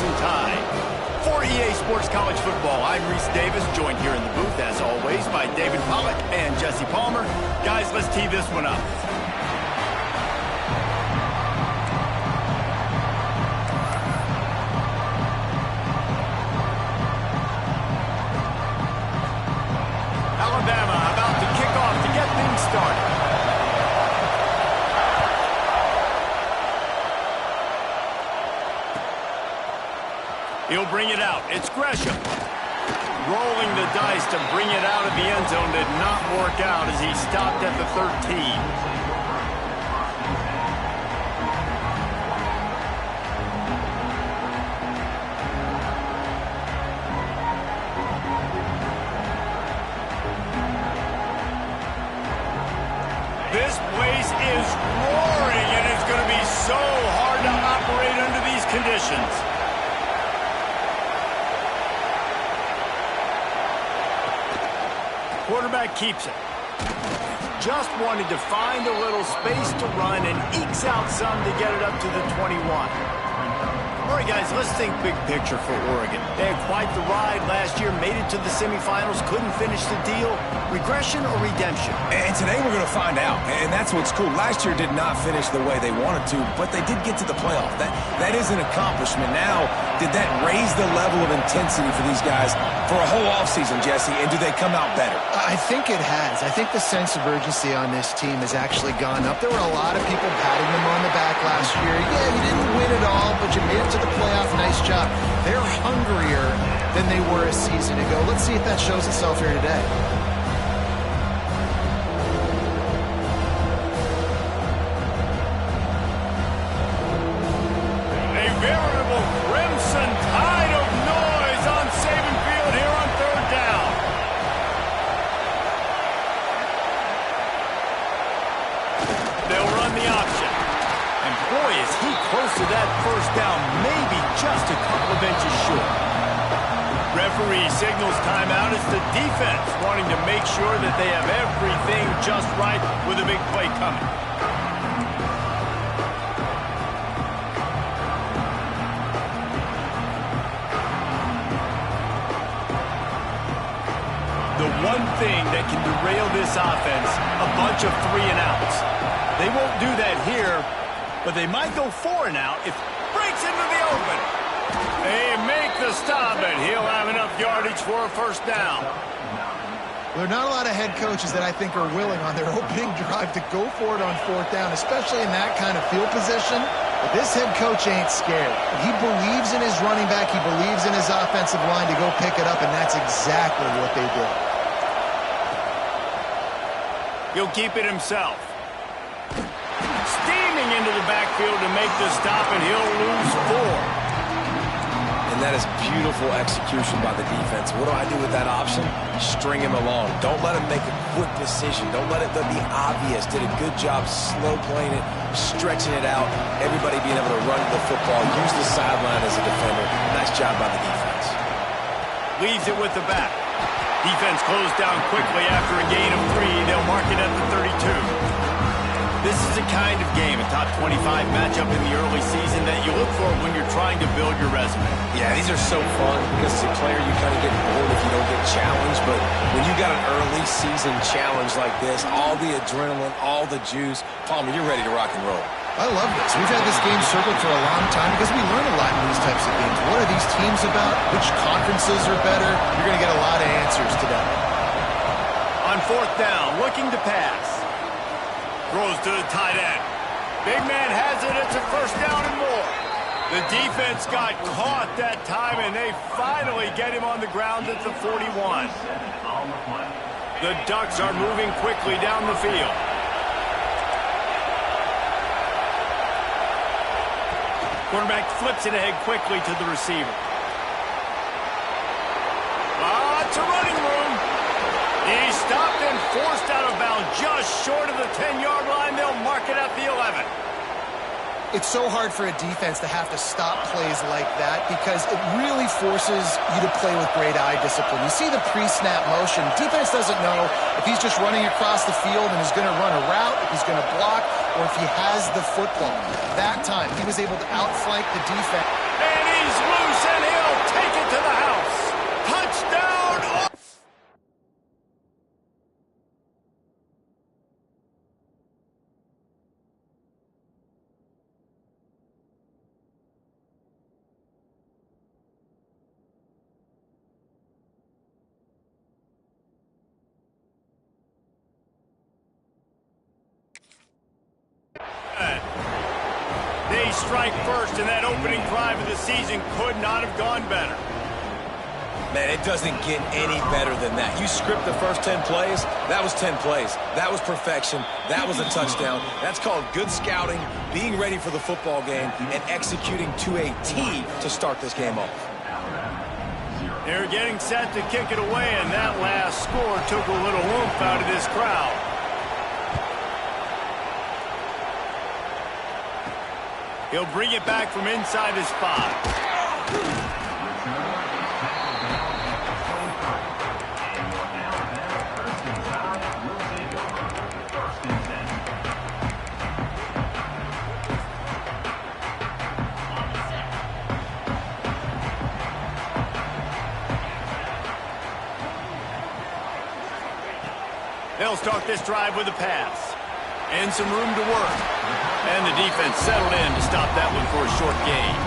Crimson Tide. For EA Sports College Football, I'm Reese Davis, joined here in the booth, as always, by David Pollock and Jesse Palmer. Guys, let's tee this one up. Alabama about to kick off to get things started. He'll bring it out. It's Gresham. Rolling the dice to bring it out of the end zone did not work out as he stopped at the 13. This place is roaring, and it's going to be so hard to operate under these conditions. Quarterback keeps it. Just wanted to find a little space to run and ekes out some to get it up to the 21. All right, guys, let's think big picture for Oregon. They had quite the ride last year, made it to the semifinals, couldn't finish the deal. Regression or redemption? And today we're going to find out, and that's what's cool. Last year did not finish the way they wanted to, but they did get to the playoff. That is an accomplishment. Now, did that raise the level of intensity for these guys for a whole offseason, Jesse, and do they come out better? I think it has. I think the sense of urgency on this team has actually gone up. There were a lot of people patting them on the back last year. Yeah, you didn't win it all, but you made it to the playoff. Nice job. They're hungrier than they were a season ago. Let's see if that shows itself here today. A veritable crimson tide of noise on Saban Field here on third down. They'll run the option. And boy, is he close to that first down, maybe just a couple of inches short. Referee signals timeout. It's the defense wanting to make sure that they have everything just right with a big play coming. The one thing that can derail this offense, a bunch of 3-and-outs. They won't do that here, but they might go 4-and-out if it breaks into the open. They make the stop, and he'll have enough yardage for a first down. There are not a lot of head coaches that I think are willing on their opening drive to go for it on fourth down, especially in that kind of field position. But this head coach ain't scared. He believes in his running back. He believes in his offensive line to go pick it up, and that's exactly what they did. He'll keep it himself. Steaming into the backfield to make the stop, and he'll lose 4. And that is beautiful execution by the defense. What do I do with that option? String him along. Don't let him make a quick decision. Don't let it be obvious. Did a good job slow playing it, stretching it out, everybody being able to run the football, use the sideline as a defender. Nice job by the defense. Leaves it with the back. Defense closed down quickly after a gain of 3. They'll mark it at the 32. This is the kind of game, a top 25 matchup in the early season, that you look for when you're trying to build your resume. Yeah, these are so fun because as a player you kind of get bored if you don't get challenged, but when you got an early season challenge like this, all the adrenaline, all the juice, Palmer, you're ready to rock and roll. I love this. We've had this game circled for a long time because we learn a lot in these types of games. What are these teams about? Which conferences are better? You're going to get a lot of answers today. On fourth down, looking to pass. Throws to the tight end. Big man has it. It's a first down and more. The defense got caught that time, and they finally get him on the ground at the 41. The Ducks are moving quickly down the field. Quarterback flips it ahead quickly to the receiver. Lots of running room. He's stopped and forced out of bounds just short of the 10-yard line. They'll mark it at the 11. It's so hard for a defense to have to stop plays like that because it really forces you to play with great eye discipline. You see the pre-snap motion. Defense doesn't know if he's just running across the field and is going to run a route, if he's going to block, or if he has the football. That time, he was able to outflank the defense. And he's loose strike first, and that opening drive of the season could not have gone better. Man, it doesn't get any better than that. You script the first 10 plays, that was 10 plays. That was perfection. That was a touchdown. That's called good scouting, being ready for the football game, and executing to a T to start this game off. They're getting set to kick it away, and that last score took a little oomph out of this crowd. He'll bring it back from inside his 5. They'll start this drive with a pass. And some room to work. And the defense settled in to stop that one for a short gain.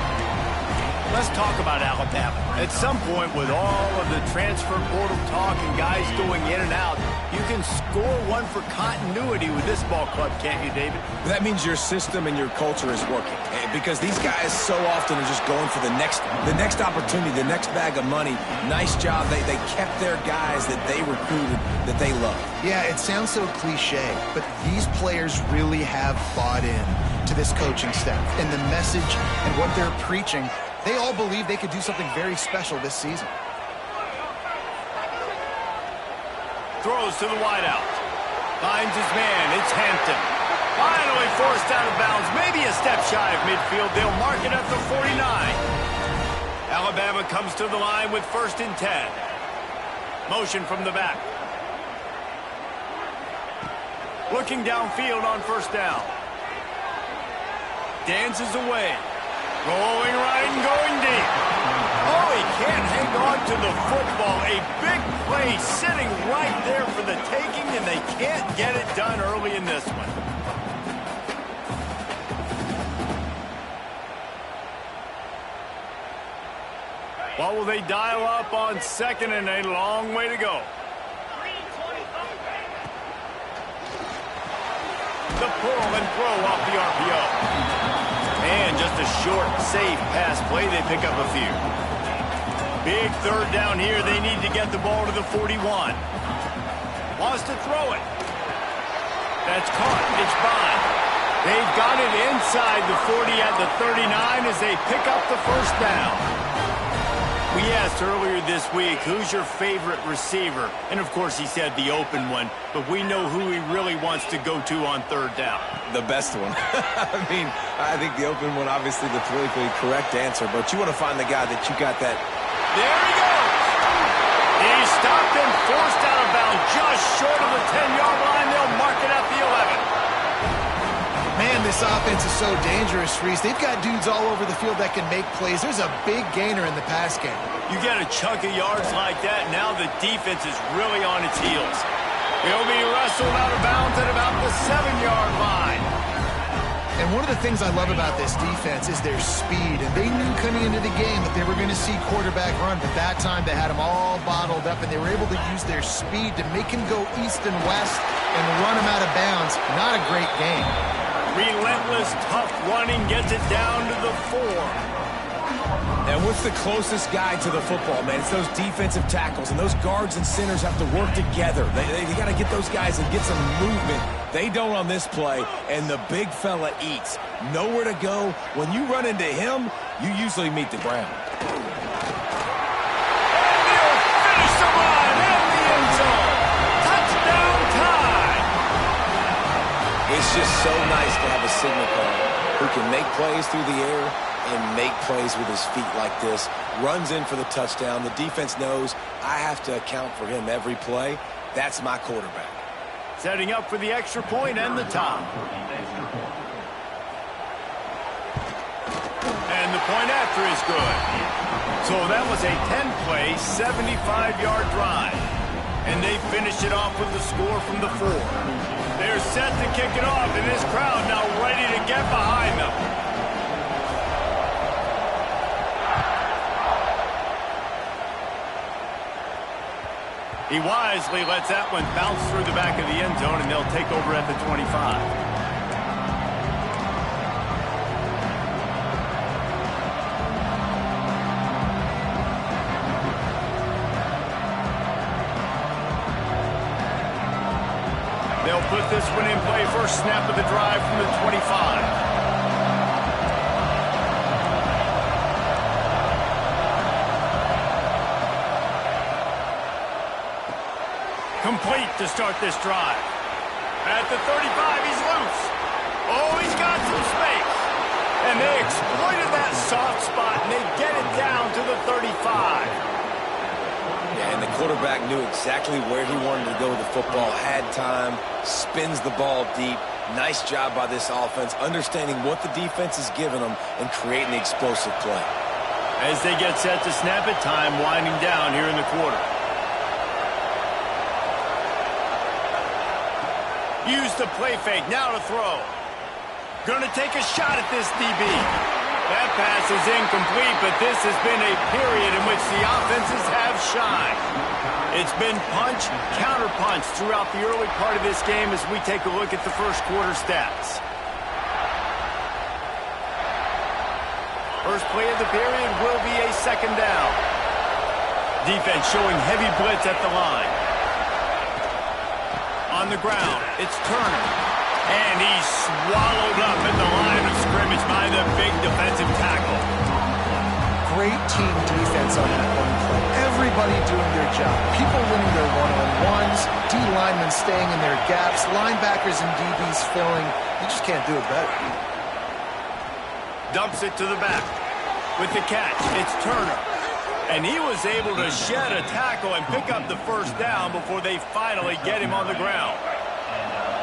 Let's talk about Alabama. At some point, with all of the transfer portal talk and guys going in and out, you can score one for continuity with this ball club, can't you, David? That means your system and your culture is working. Because these guys so often are just going for the next opportunity, the next bag of money. Nice job. They kept their guys that they recruited, that they love. Yeah, it sounds so cliche, but these players really have bought in to this coaching staff and the message and what they're preaching. They all believe they could do something very special this season. Throws to the wideout. Finds his man. It's Hampton. Finally forced out of bounds. Maybe a step shy of midfield. They'll mark it at the 49. Alabama comes to the line with 1st and 10. Motion from the back. Looking downfield on 1st down. Dances away. Rolling right and going deep. Oh, he can't hang on to the football. A big play sitting right there for the taking, and they can't get it done early in this one. What will they dial up on 2nd and a long way to go? The pull and throw off the RPO. And just a short, safe pass play. They pick up a few. Big 3rd down here. They need to get the ball to the 41. Wants to throw it. That's caught. It's by. They've got it inside the 40 at the 39 as they pick up the 1st down. We asked earlier this week, who's your favorite receiver? And, of course, he said the open one. But we know who he really wants to go to on 3rd down. The best one. I mean, I think the open one, obviously the politically correct answer. But you want to find the guy that you got that. There he goes. He's stopped and forced out of bounds just short of the 10-yard line. They'll mark it at the 11. Man, this offense is so dangerous, Reese. They've got dudes all over the field that can make plays. There's a big gainer in the pass game. You get a chunk of yards like that, now the defense is really on its heels. He'll be wrestled out of bounds at about the 7-yard line. And one of the things I love about this defense is their speed. And they knew coming into the game that they were going to see quarterback run, but that time they had him all bottled up, and they were able to use their speed to make him go east and west and run him out of bounds. Not a great game. Relentless, tough running gets it down to the 4. And what's the closest guy to the football, man? It's those defensive tackles, and those guards and centers have to work together. They got to get those guys and get some movement. They don't on this play, and the big fella eats. Nowhere to go. When you run into him, you usually meet the ground. It's just so nice to have a signal caller who can make plays through the air and make plays with his feet like this. Runs in for the touchdown. The defense knows I have to account for him every play. That's my quarterback. Setting up for the extra point and the top. And the point after is good. So that was a 10-play, 75-yard drive. And they finished it off with the score from the 4. They're set to kick it off, and this crowd now ready to get behind them. He wisely lets that one bounce through the back of the end zone, and they'll take over at the 25. They'll put this one in play. First snap of the drive from the 25. Complete to start this drive. At the 35, he's loose. Oh, he's got some space. And they exploited that soft spot, and they get it down to the 35. Yeah, and the quarterback knew exactly where he wanted to go with the football, had time, spins the ball deep. Nice job by this offense, understanding what the defense is giving them and creating the explosive play. As they get set to snap it, time winding down here in the quarter. Use the play fake, now to throw. Gonna take a shot at this DB. That pass is incomplete, but this has been a period in which the offenses have shined. It's been punch, counter-punch throughout the early part of this game as we take a look at the first quarter stats. First play of the period will be a second down. Defense showing heavy blitz at the line. On the ground, it's Turner. And he's swallowed up at the line of scrimmage by the big defensive tackle. Great team defense on that one play. Everybody doing their job. People winning their one-on-ones, D linemen staying in their gaps, linebackers and DBs filling. You just can't do it better. Dumps it to the back. With the catch, it's Turner. And he was able to shed a tackle and pick up the first down before they finally get him on the ground.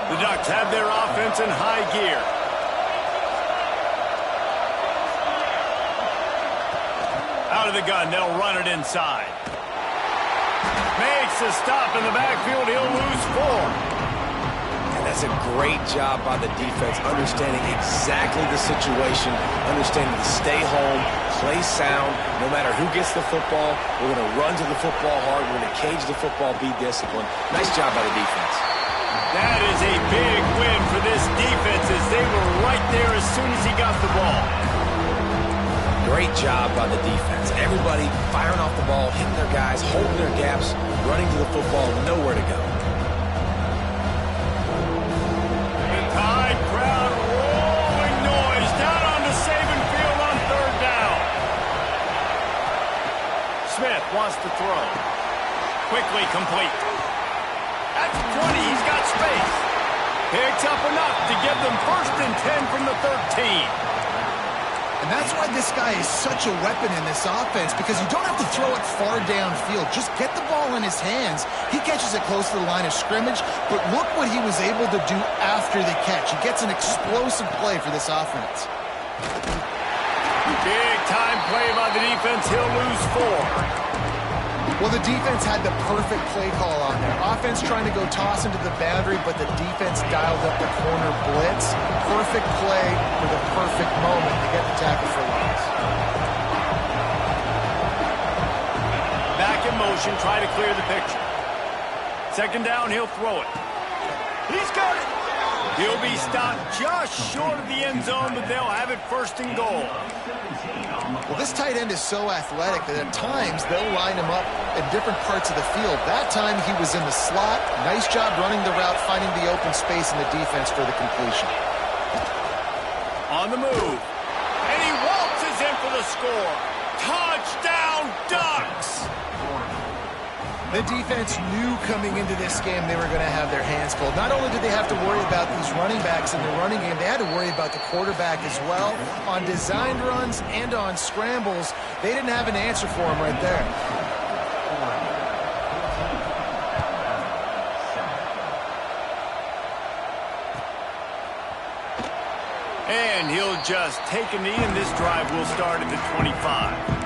The Ducks have their offense in high gear. Out of the gun, they'll run it inside. Makes a stop in the backfield. He'll lose 4. And that's a great job by the defense, understanding exactly the situation, understanding to stay home, play sound. No matter who gets the football, we're going to run to the football hard. We're going to cage the football, be disciplined. Nice job by the defense. That is a big win for this defense as they were right there as soon as he got the ball. Great job by the defense. Everybody firing off the ball, hitting their guys, holding their gaps, running to the football, nowhere to go. The Tide crowd rolling noise down onto Saban Field on third down. Smith wants to throw. Quickly complete. That's 20. He's got space. Picks up enough to give them 1st and 10 from the 13. And that's why this guy is such a weapon in this offense, because you don't have to throw it far downfield. Just get the ball in his hands. He catches it close to the line of scrimmage, but look what he was able to do after the catch. He gets an explosive play for this offense. Big time play by the defense. He'll lose 4. Well, the defense had the perfect play call on there. Offense trying to go toss into the boundary, but the defense dialed up the corner blitz. Perfect play for the perfect moment to get the tackle for loss. Back in motion, try to clear the picture. Second down, he'll throw it. He's got it. He'll be stopped just short of the end zone, but they'll have it 1st and goal. Well, this tight end is so athletic that at times they'll line him up in different parts of the field. That time he was in the slot. Nice job running the route, finding the open space in the defense for the completion. On the move. And he waltzes in for the score. Touchdown, Ducks! The defense knew coming into this game they were going to have their hands full. Not only did they have to worry about these running backs in the running game, they had to worry about the quarterback as well. On designed runs and on scrambles, they didn't have an answer for him right there. And he'll just take a knee, and this drive will start at the 25.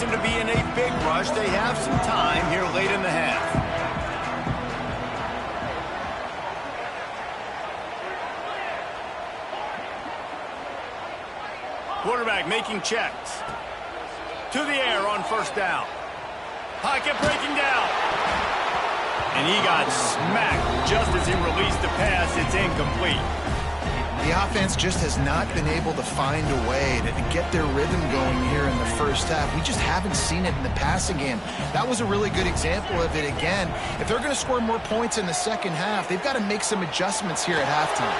To be in a big rush. They have some time here late in the half. Quarterback making checks. To the air on 1st down. Pocket breaking down. And he got smacked just as he released the pass. It's incomplete. The offense just has not been able to find a way to get their rhythm going here in the first half. We just haven't seen it in the passing game. That was a really good example of it again. If they're going to score more points in the second half, they've got to make some adjustments here at halftime.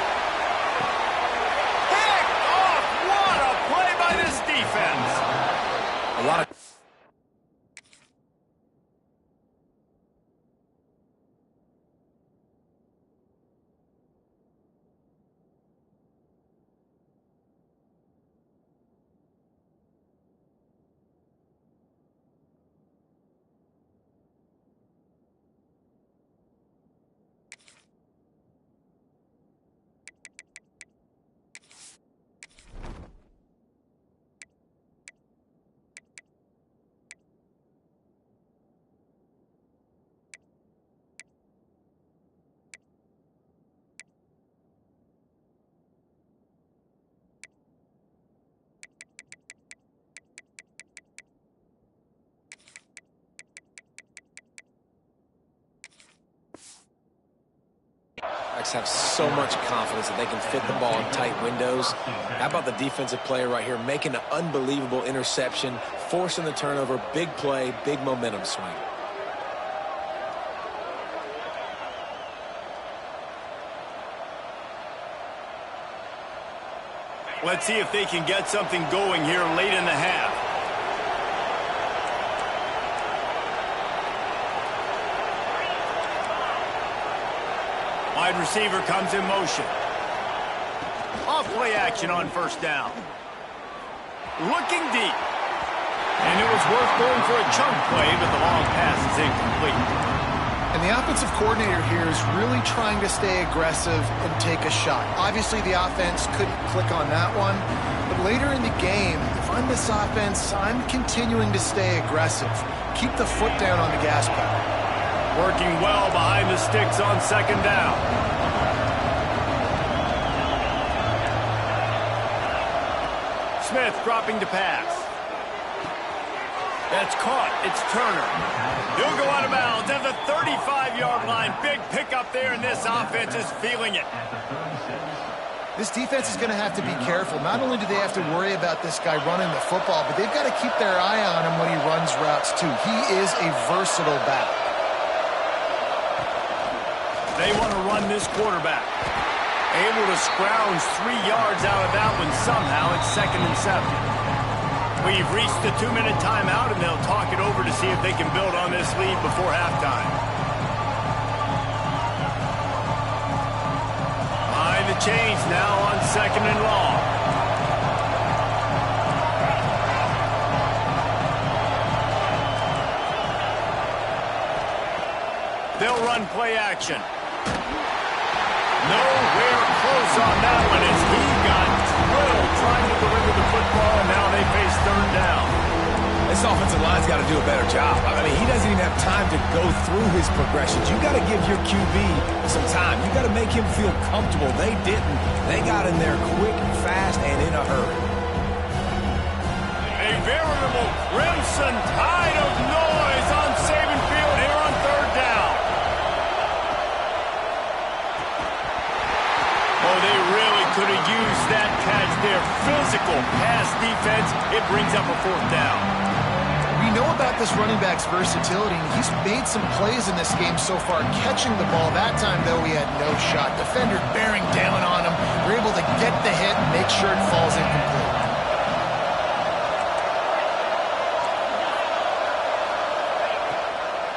Pick off! What a play by this defense! A lot of... have so much confidence that they can fit the ball in tight windows. How about the defensive player right here making an unbelievable interception, forcing the turnover, big play, big momentum swing. Let's see if they can get something going here late in the half. Wide receiver comes in motion. Off play action on first down. Looking deep. And it was worth going for a chunk play, but the long pass is incomplete. And the offensive coordinator here is really trying to stay aggressive and take a shot. Obviously, the offense couldn't click on that one. But later in the game, if I'm this offense, I'm continuing to stay aggressive. Keep the foot down on the gas pedal. Working well behind the sticks on second down. Smith dropping to pass. That's caught. It's Turner. He'll go out of bounds at the 35-yard line. Big pickup there, and this offense is feeling it. This defense is going to have to be careful. Not only do they have to worry about this guy running the football, but they've got to keep their eye on him when he runs routes, too. He is a versatile back. They want to run this quarterback. Able to scrounge 3 yards out of that one somehow. It's 2nd and 7. We've reached the 2-minute timeout, and they'll talk it over to see if they can build on this lead before halftime. Behind the chains now on 2nd and long. They'll run play action. Nowhere close on that one as he got drilled trying to deliver the football, and now they face 3rd down. This offensive line's got to do a better job. I mean, he doesn't even have time to go through his progressions. You got to give your QB some time. You got to make him feel comfortable. They didn't. They got in there quick, fast, and in a hurry. A veritable crimson tide of noise on Saban Field here on 3rd down. Oh, they really could have used that catch there. Physical pass defense. It brings up a 4th down. We know about this running back's versatility, and he's made some plays in this game so far, catching the ball. That time, though, he had no shot. Defender bearing down on him. They're able to get the hit and make sure it falls incomplete.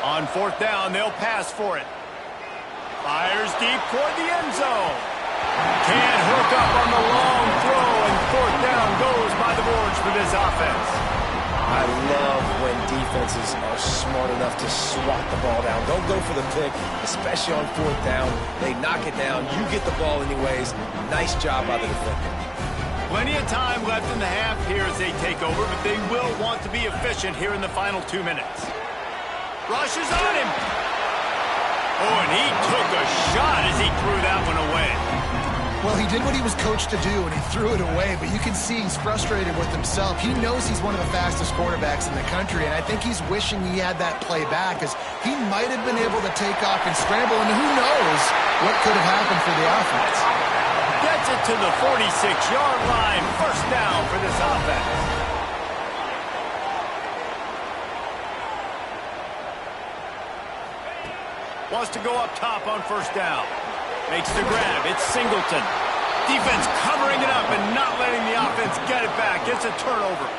On 4th down, they'll pass for it. Fires deep toward the end zone. Can't hook up on the long throw, and 4th down goes by the boards for this offense. I love when defenses are smart enough to swat the ball down. Don't go for the pick, especially on 4th down. They knock it down. You get the ball anyways. Nice job by the defender. Plenty of time left in the half here as they take over, but they will want to be efficient here in the final 2 minutes. Rushes on him. Oh, and he took a shot as he threw that one away. Well, he did what he was coached to do, and he threw it away, but you can see he's frustrated with himself. He knows he's one of the fastest quarterbacks in the country, and I think he's wishing he had that play back, as he might have been able to take off and scramble, and who knows what could have happened for the offense. Gets Gets it to the 46-yard line. First down for this offense. Wants to go up top on first down. Makes the grab. It's Singleton. Defense covering it up and not letting the offense get it back. Gets a turnover.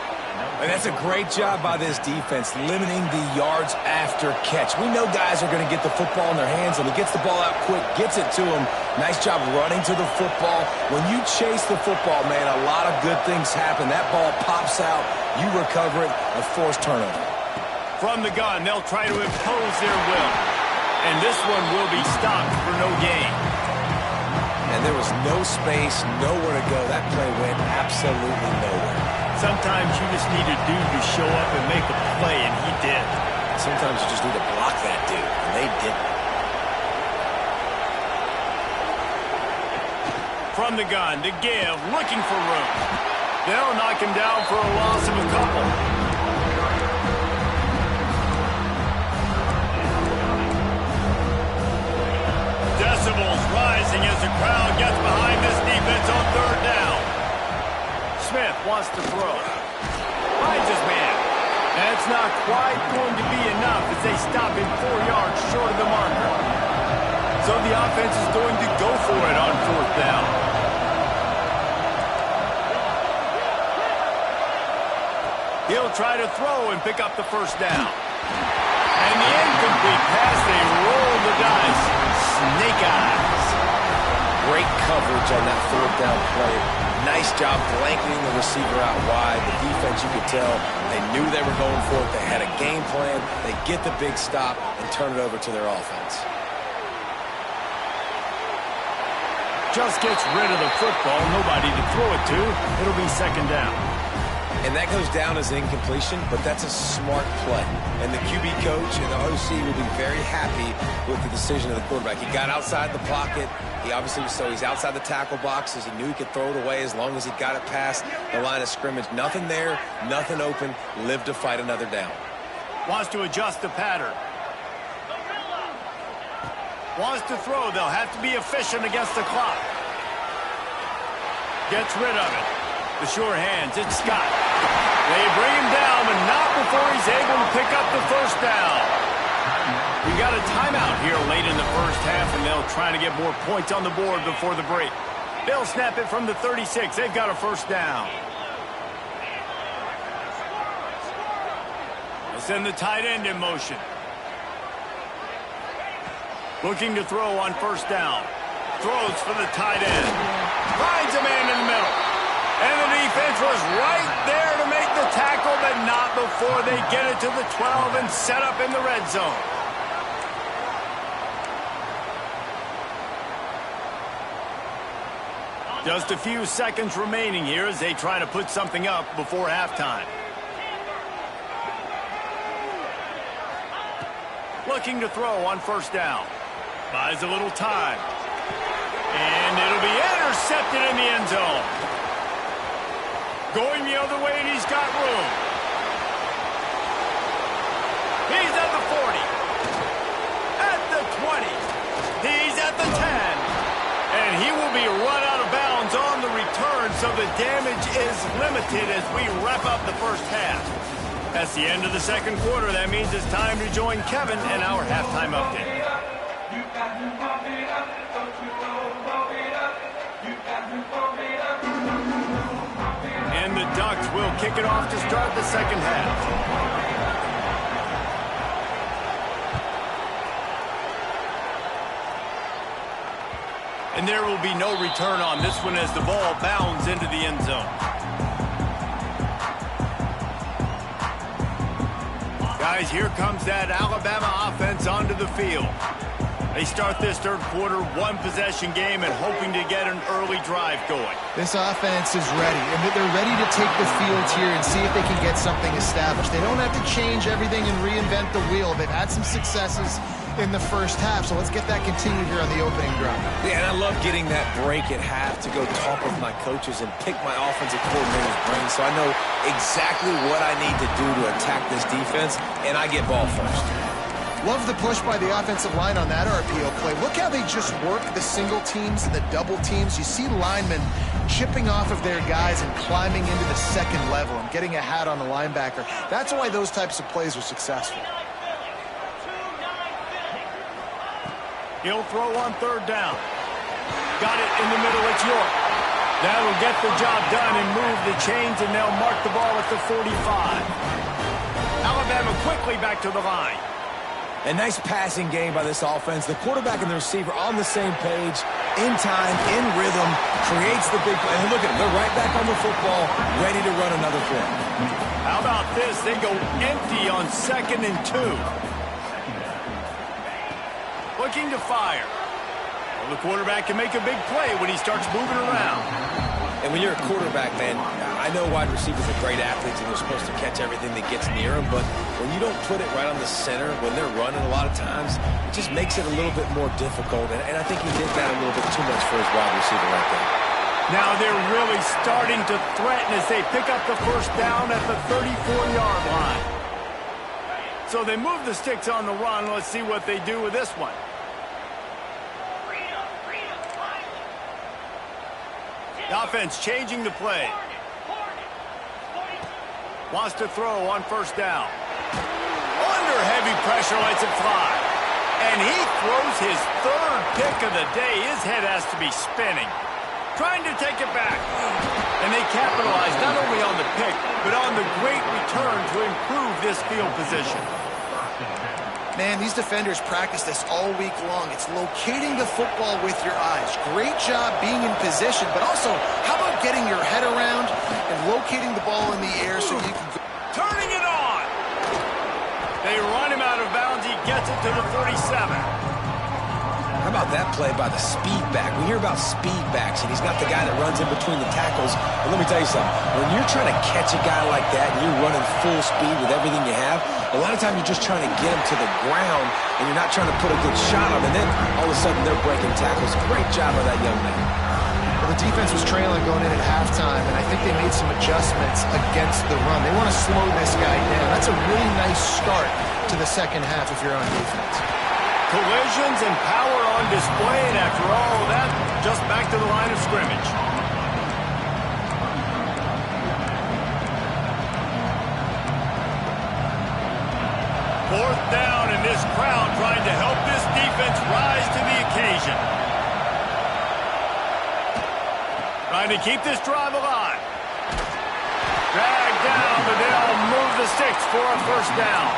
And that's a great job by this defense, limiting the yards after catch. We know guys are going to get the football in their hands, and he gets the ball out quick, gets it to him. Nice job running to the football. When you chase the football, man, a lot of good things happen. That ball pops out, you recover it, a forced turnover. From the gun, they'll try to impose their will. And this one will be stopped for no gain. And there was no space, nowhere to go. That play went absolutely nowhere. Sometimes you just need a dude to show up and make a play, and he did. Sometimes you just need to block that dude, and they didn't. From the gun to give, looking for room. They'll knock him down for a loss of a couple. Decibels rising as the crowd gets behind this defense on third down. Smith wants to throw. Finds his man. That's not quite going to be enough as they stop him 4 yards short of the marker. So the offense is going to go for it on fourth down. He'll try to throw and pick up the first down. And the incomplete pass, they roll the dice. Snake eyes. Great coverage on that fourth down play. Nice job blanketing the receiver out wide. The defense, you could tell, they knew they were going for it. They had a game plan. They get the big stop and turn it over to their offense. Just gets rid of the football. Nobody to throw it to. It'll be second down. And that goes down as incompletion, but that's a smart play. And the QB coach and the OC will be very happy with the decision of the quarterback. He got outside the pocket. He obviously was, so he's outside the tackle boxes. He knew he could throw it away as long as he got it past the line of scrimmage. Nothing there, nothing open. Live to fight another down. Wants to adjust the pattern. Wants to throw. They'll have to be efficient against the clock. Gets rid of it. The sure hands. It's Scott. They bring him down, but not before he's able to pick up the first down. We got a timeout here late in the first half, and they'll try to get more points on the board before the break. They'll snap it from the 36. They've got a first down. They'll send the tight end in motion. Looking to throw on first down. Throws for the tight end. Finds a man in the middle. And the defense was right there to make the tackle, but not before they get it to the 12 and set up in the red zone. Just a few seconds remaining here as they try to put something up before halftime. Looking to throw on first down. Buys a little time. And it'll be intercepted in the end zone. Going the other way, and he's got room. He's at the 40. At the 20. He's at the 10. And he will be run out of bounds on the return, so the damage is limited as we wrap up the first half. That's the end of the second quarter. That means it's time to join Kevin and our halftime update. And the Ducks will kick it off to start the second half. And there will be no return on this one as the ball bounds into the end zone. Guys, here comes that Alabama offense onto the field. They start this third quarter, one-possession game, and hoping to get an early drive going. This offense is ready, and they're ready to take the field here and see if they can get something established. They don't have to change everything and reinvent the wheel. They've had some successes in the first half, so let's get that continued here on the opening drive. Yeah, and I love getting that break at half to go talk with my coaches and pick my offensive coordinator's brain so I know exactly what I need to do to attack this defense, and I get ball first. Love the push by the offensive line on that RPO play. Look how they just work the single teams and the double teams. You see linemen chipping off of their guys and climbing into the second level and getting a hat on the linebacker. That's why those types of plays are successful. He'll throw on third down. Got it in the middle. It's York. That'll get the job done and move the chains, and they'll mark the ball at the 45. Alabama quickly back to the line. A nice passing game by this offense. The quarterback and the receiver on the same page, in time, in rhythm, creates the big play. And look at them. They're right back on the football, ready to run another play. How about this? They go empty on 2nd and 2. Looking to fire. Well, the quarterback can make a big play when he starts moving around. And when you're a quarterback, man, I know wide receivers are great athletes and they're supposed to catch everything that gets near them, but when you don't put it right on the center, when they're running a lot of times, it just makes it a little bit more difficult. And I think he did that a little bit too much for his wide receiver right there. Now they're really starting to threaten as they pick up the first down at the 34-yard line. So they move the sticks on the run. Let's see what they do with this one. The offense changing the play. Wants to throw on first down. Under heavy pressure, lets it fly. And he throws his 3rd pick of the day. His head has to be spinning. Trying to take it back. And they capitalize not only on the pick, but on the great return to improve this field position. Man, these defenders practice this all week long. It's locating the football with your eyes. Great job being in position, but also, how about getting your head around and locating the ball in the air so you can go. Turning it on! They run him out of bounds. He gets it to the 47. How about that play by the speed back? We hear about speed backs, and he's not the guy that runs in between the tackles. But let me tell you something. When you're trying to catch a guy like that and you're running full speed with everything you have, a lot of times you're just trying to get him to the ground, and you're not trying to put a good shot on him. And then all of a sudden they're breaking tackles. Great job by that young man. Well, the defense was trailing going in at halftime, and I think they made some adjustments against the run. They want to slow this guy down. That's a really nice start to the second half if you're on defense. Collisions and power on display, and after all of that, just back to the line of scrimmage. Fourth down, and this crowd trying to help this defense rise to the occasion. Trying to keep this drive alive. Dragged down, but they'll move the sticks for a first down.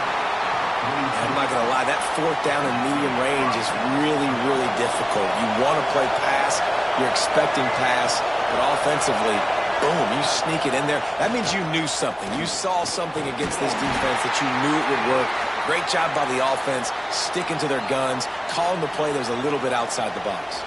I'm not going to lie, that 4th down in medium range is really, really difficult. You want to play pass, you're expecting pass, but offensively, boom, you sneak it in there. That means you knew something. You saw something against this defense that you knew it would work. Great job by the offense, sticking to their guns, calling the play that was a little bit outside the box.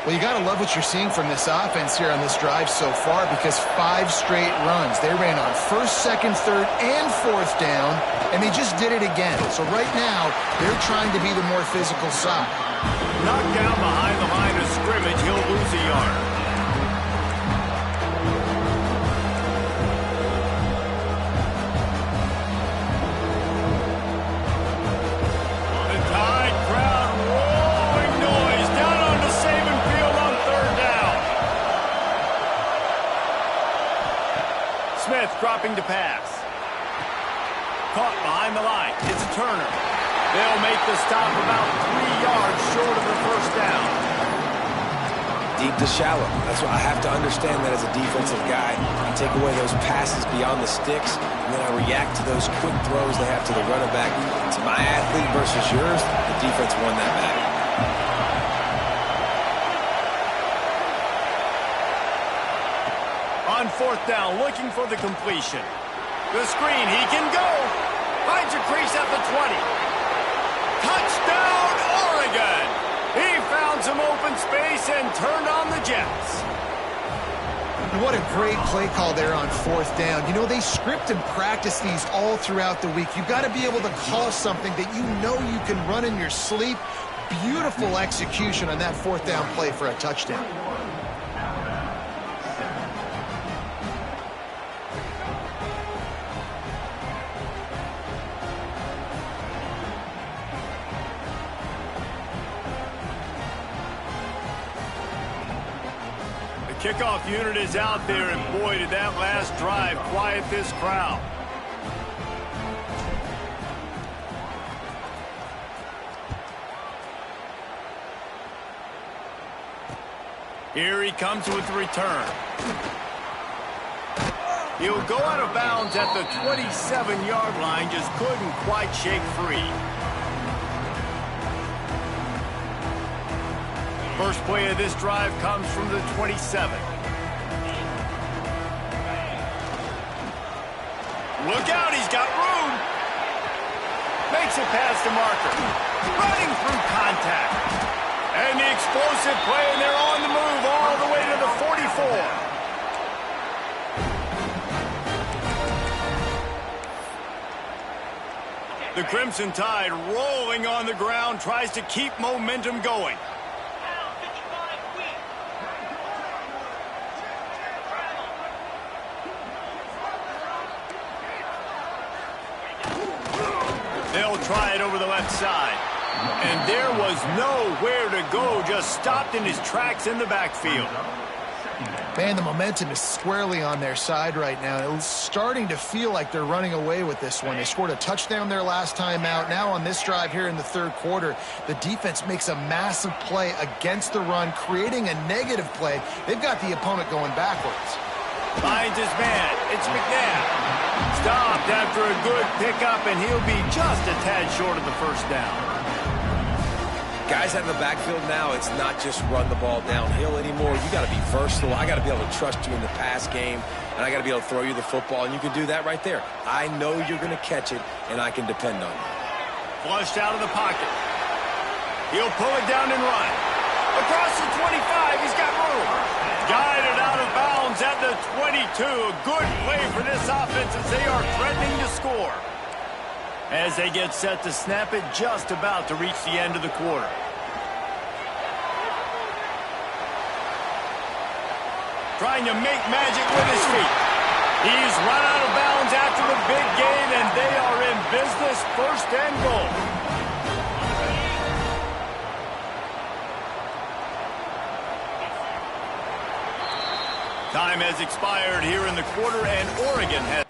Well, you got to love what you're seeing from this offense here on this drive so far, because 5 straight runs. They ran on 1st, 2nd, 3rd, and 4th down, and they just did it again. So right now, they're trying to be the more physical side. Knocked down behind the line of scrimmage, he'll lose a yard. The Tide crowd rolling noise down onto Saban Field on 3rd down. Smith dropping to pass. Caught behind the line. It's a Turner. They'll make the stop about 3 yards short of the first down. Deep to shallow. That's what I have to understand that as a defensive guy. I take away those passes beyond the sticks, and then I react to those quick throws they have to the running back. It's my athlete versus yours. The defense won that battle. On 4th down, looking for the completion. The screen, he can go. Finds a crease at the 20. Touchdown, Oregon! He found some open space and turned on the Jets. And what a great play call there on 4th down. You know, they script and practice these all throughout the week. You've got to be able to call something that you know you can run in your sleep. Beautiful execution on that 4th down play for a touchdown. Kickoff unit is out there, and boy, did that last drive quiet this crowd. Here he comes with the return. He'll go out of bounds at the 27-yard line, just couldn't quite shake free. First play of this drive comes from the 27. Look out, he's got room. Makes it past the marker. Running through contact. And the explosive play, and they're on the move all the way to the 44. The Crimson Tide rolling on the ground, tries to keep momentum going. They'll try it over the left side. And there was nowhere to go, just stopped in his tracks in the backfield. Man, the momentum is squarely on their side right now. It's starting to feel like they're running away with this one. They scored a touchdown their last time out. Now on this drive here in the third quarter, the defense makes a massive play against the run, creating a negative play. They've got the opponent going backwards. Finds his man. It's McNabb. Stopped after a good pickup, and he'll be just a tad short of the first down. Guys out in the backfield now, it's not just run the ball downhill anymore. You got to be versatile. I got to be able to trust you in the pass game, and I got to be able to throw you the football, and you can do that right there. I know you're going to catch it, and I can depend on you. Flushed out of the pocket. He'll pull it down and run. Across the 25, he's got room. Guided out of bounds at the 22. A good play for this offense as they are threatening to score. As they get set to snap it, just about to reach the end of the quarter. Trying to make magic with his feet. He's run out of bounds after the big gain, and they are in business, first and goal. Time has expired here in the quarter, and Oregon has...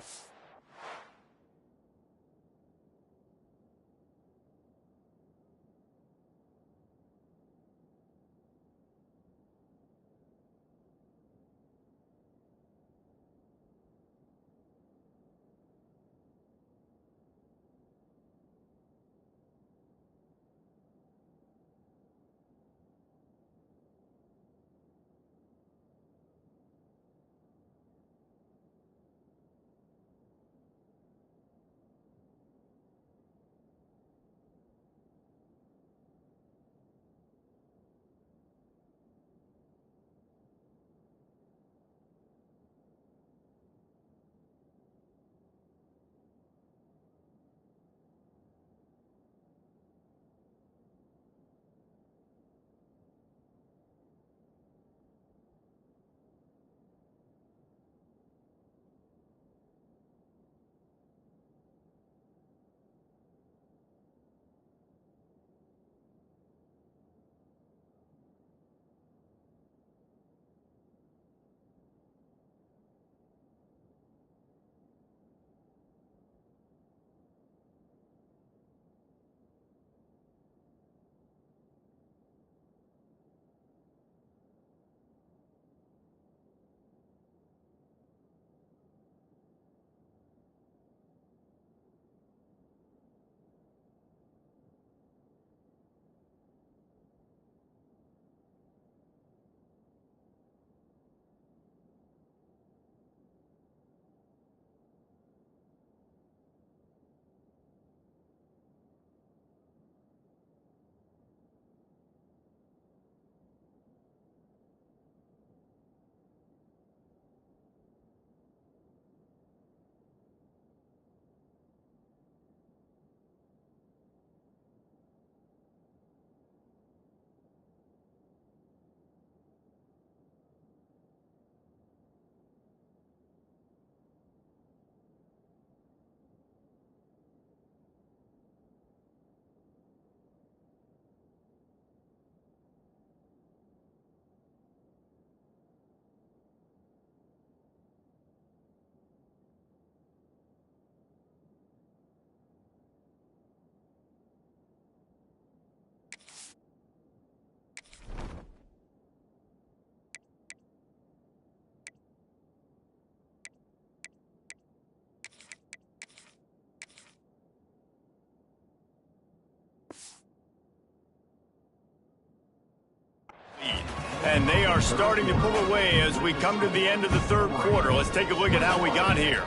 And they are starting to pull away as we come to the end of the third quarter. Let's take a look at how we got here.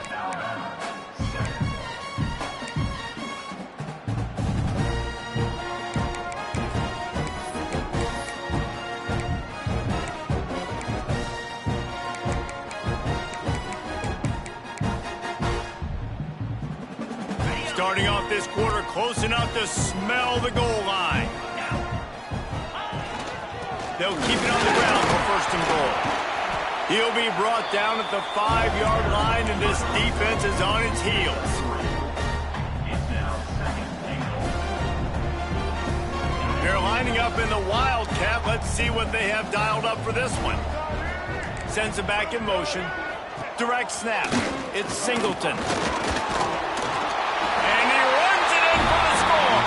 Starting off this quarter close enough to smell the goal line. They'll keep it on the ground for first and goal. He'll be brought down at the 5-yard line, and this defense is on its heels. They're lining up in the Wildcat. Let's see what they have dialed up for this one. Sends it back in motion. Direct snap. It's Singleton. And he runs it in for the score.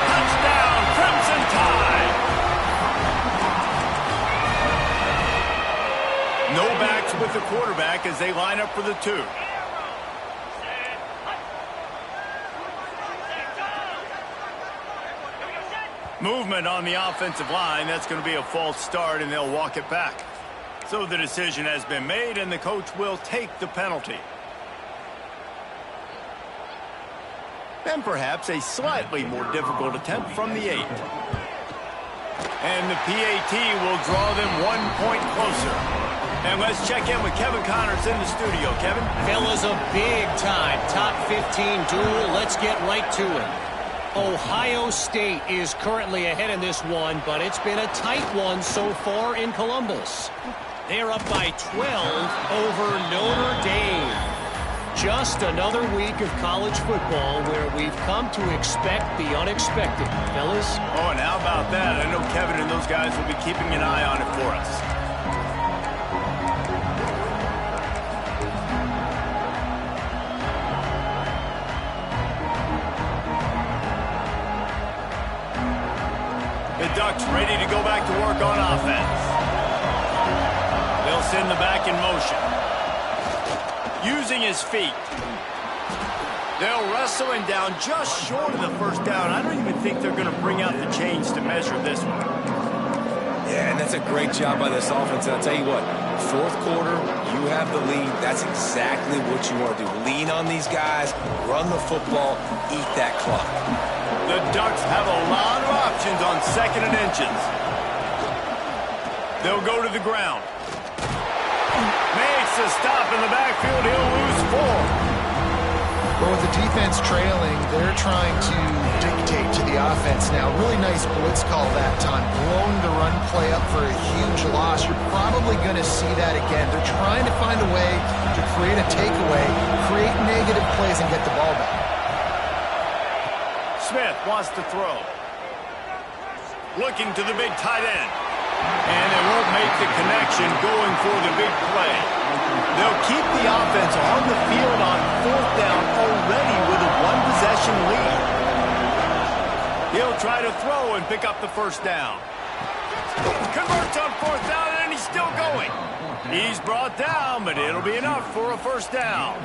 Touchdown, Crimson Tide. No backs with the quarterback as they line up for the 2. Movement on the offensive line. That's going to be a false start, and they'll walk it back. So the decision has been made, and the coach will take the penalty. And perhaps a slightly more difficult attempt from the 8. And the PAT will draw them 1 point closer. And let's check in with Kevin Connors in the studio. Kevin? Fellas, a big-time top 15 duel. Let's get right to it. Ohio State is currently ahead in this one, but it's been a tight one so far in Columbus. They're up by 12 over Notre Dame. Just another week of college football where we've come to expect the unexpected, fellas. Oh, and how about that? I know Kevin and those guys will be keeping an eye on it for us. The Ducks ready to go back to work on offense. They'll send the back in motion. Using his feet. They'll wrestle him down just short of the first down. I don't even think they're going to bring out the chains to measure this one. Yeah, and that's a great job by this offense. And I'll tell you what, fourth quarter, you have the lead. That's exactly what you want to do. Lean on these guys, run the football, eat that clock. The Ducks have a lot of options on 2nd and inches. They'll go to the ground. Makes a stop in the backfield. He'll lose 4. Well, with the defense trailing, they're trying to dictate to the offense now. Really nice blitz call that time. Blowing the run play up for a huge loss. You're probably going to see that again. They're trying to find a way to create a takeaway, create negative plays, and get the ball back. Smith wants to throw. Looking to the big tight end. And they won't make the connection going for the big play. They'll keep the offense on the field on 4th down already with a 1-possession lead. He'll try to throw and pick up the first down. Converts on 4th down, and he's still going. He's brought down, but it'll be enough for a first down.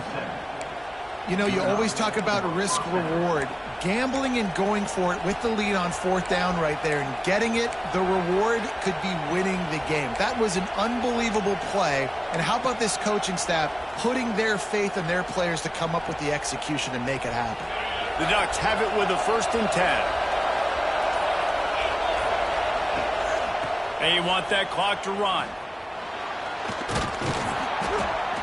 You know, you always talk about risk-reward. Gambling and going for it with the lead on 4th down right there and getting it, the reward could be winning the game. That was an unbelievable play. And how about this coaching staff putting their faith in their players to come up with the execution and make it happen? The Ducks have it with a 1st and 10. They want that clock to run.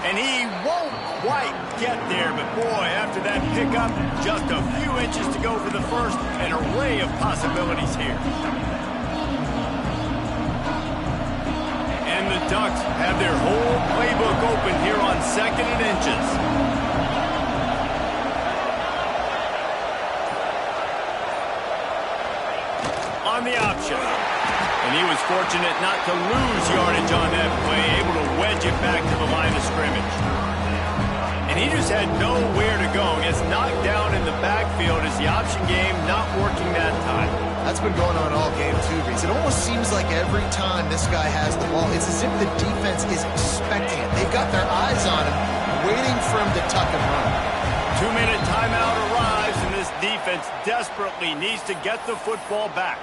And he won't quite get there, but boy, after that pickup, just a few inches to go for the first, an array of possibilities here. And the Ducks have their whole playbook open here on 2nd and inches. On the option. And he was fortunate not to lose yardage on that play, able to wedge it back to the line of scrimmage. And he just had nowhere to go. Gets knocked down in the backfield as the option game not working that time. That's been going on all game, too, Reese. It almost seems like every time this guy has the ball, it's as if the defense is expecting it. They've got their eyes on him, waiting for him to tuck and run. 2-minute timeout arrives, and this defense defense desperately needs to get the football back.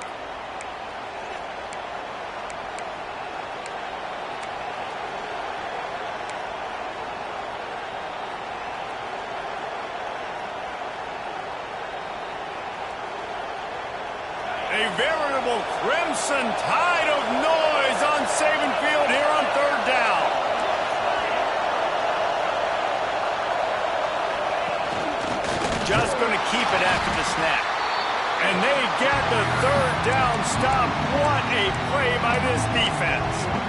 A veritable crimson tide of noise on Saban Field here on third down. Just going to keep it after the snap. And they get the third down stop. What a play by this defense.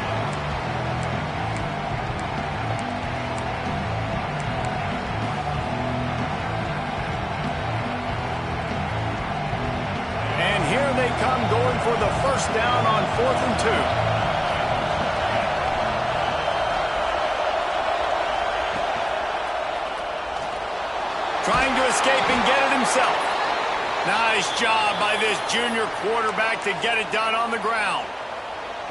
Here they come going for the first down on 4th and 2. Trying to escape and get it himself. Nice job by this junior quarterback to get it done on the ground.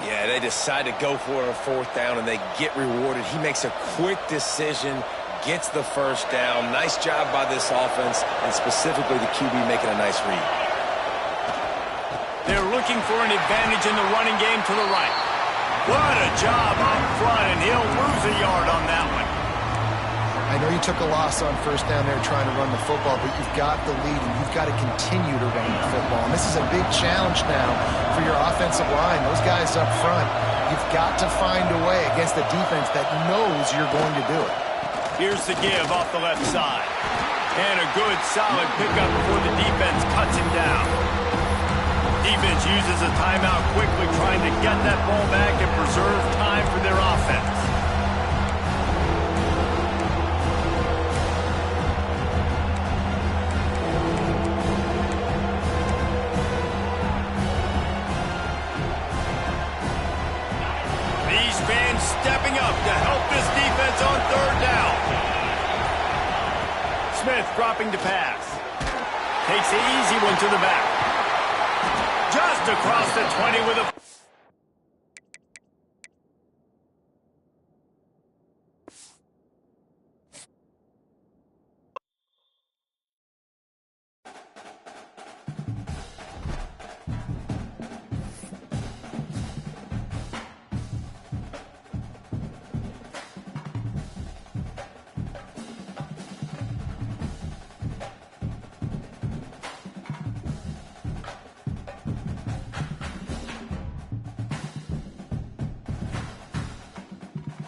Yeah, they decide to go for it on 4th down, and they get rewarded. He makes a quick decision, gets the first down. Nice job by this offense, and specifically the QB making a nice read. They're looking for an advantage in the running game to the right. What a job up front, and he'll lose a yard on that one. I know you took a loss on first down there trying to run the football, but you've got the lead, and you've got to continue to run the football. And this is a big challenge now for your offensive line. Those guys up front, you've got to find a way against a defense that knows you're going to do it. Here's the give off the left side. And a good, solid pickup before the defense cuts him down. Defense uses a timeout quickly, trying to get that ball back and preserve time for their offense. These fans stepping up to help this defense on third down. Smith dropping to pass. Takes the easy one to the back. Just across the 20 with a